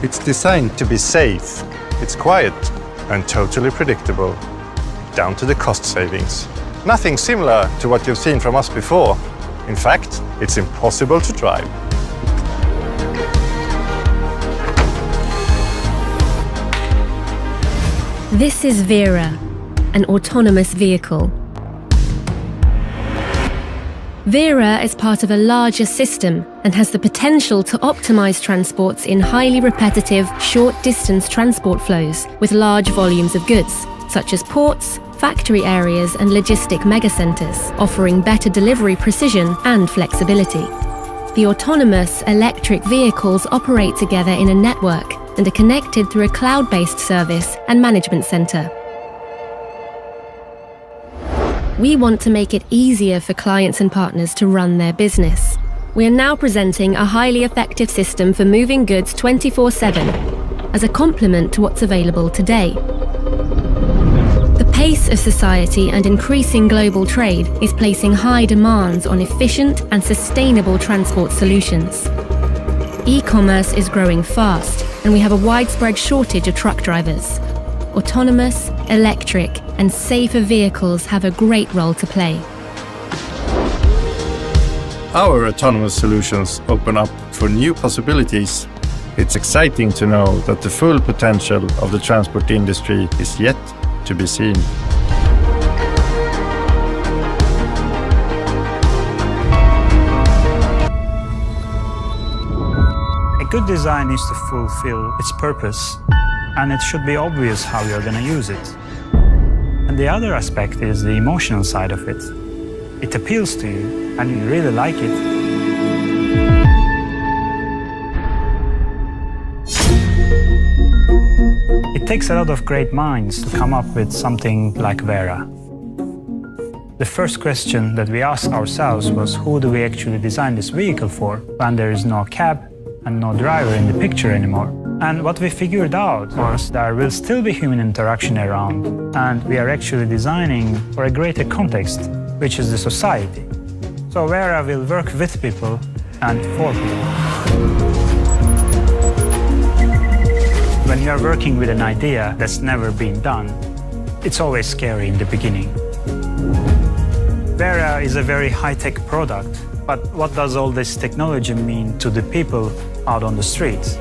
It's designed to be safe, it's quiet and totally predictable, down to the cost savings. Nothing similar to what you've seen from us before. In fact, it's impossible to drive. This is Vera, an autonomous vehicle. Vera is part of a larger system and has the potential to optimize transports in highly repetitive, short-distance transport flows with large volumes of goods, such as ports, factory areas and logistic megacenters, offering better delivery precision and flexibility. The autonomous electric vehicles operate together in a network and are connected through a cloud-based service and management center. We want to make it easier for clients and partners to run their business. We are now presenting a highly effective system for moving goods 24/7 as a complement to what's available today. The pace of society and increasing global trade is placing high demands on efficient and sustainable transport solutions. E-commerce is growing fast, and we have a widespread shortage of truck drivers. Autonomous, electric, and safer vehicles have a great role to play. Our autonomous solutions open up for new possibilities. It's exciting to know that the full potential of the transport industry is yet to be seen. A good design needs to fulfill its purpose, and it should be obvious how you're going to use it. And the other aspect is the emotional side of it. It appeals to you, and you really like it. It takes a lot of great minds to come up with something like Vera. The first question that we asked ourselves was, who do we actually design this vehicle for when there is no cab and no driver in the picture anymore? And what we figured out was there will still be human interaction around, and we are actually designing for a greater context, which is the society. So Vera will work with people and for people. When you are working with an idea that's never been done, it's always scary in the beginning. Vera is a very high-tech product, but what does all this technology mean to the people out on the streets?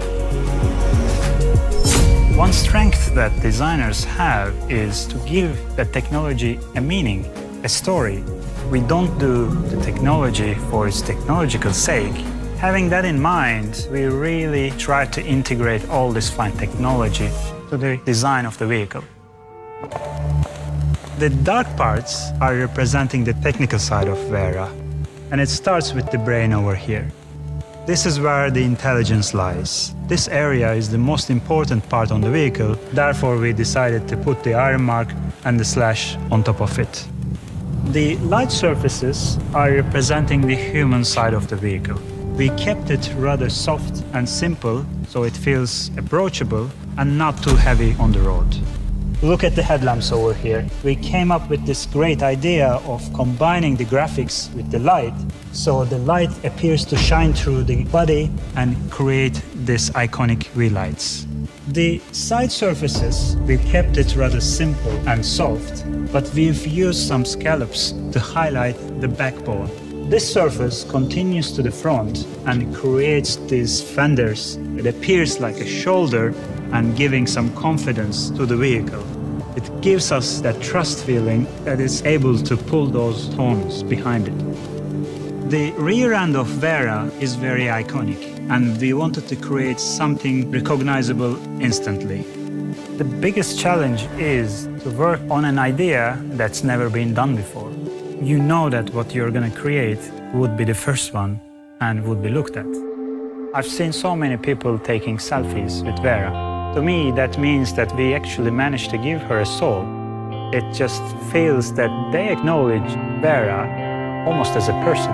One strength that designers have is to give the technology a meaning, a story. We don't do the technology for its technological sake. Having that in mind, we really try to integrate all this fine technology to the design of the vehicle. The dark parts are representing the technical side of Vera, and it starts with the brain over here. This is where the intelligence lies. This area is the most important part on the vehicle, therefore we decided to put the iron mark and the slash on top of it. The light surfaces are representing the human side of the vehicle. We kept it rather soft and simple, so it feels approachable and not too heavy on the road. Look at the headlamps over here. We came up with this great idea of combining the graphics with the light, so the light appears to shine through the body and create these iconic V-lights. The side surfaces, we kept it rather simple and soft, but we've used some scallops to highlight the backbone. This surface continues to the front and creates these fenders. It appears like a shoulder and giving some confidence to the vehicle. It gives us that trust feeling that it's able to pull those tones behind it. The rear end of Vera is very iconic, and we wanted to create something recognizable instantly. The biggest challenge is to work on an idea that's never been done before. You know that what you're going to create would be the first one and would be looked at. I've seen so many people taking selfies with Vera. To me, that means that we actually managed to give her a soul. It just feels that they acknowledge Vera almost as a person.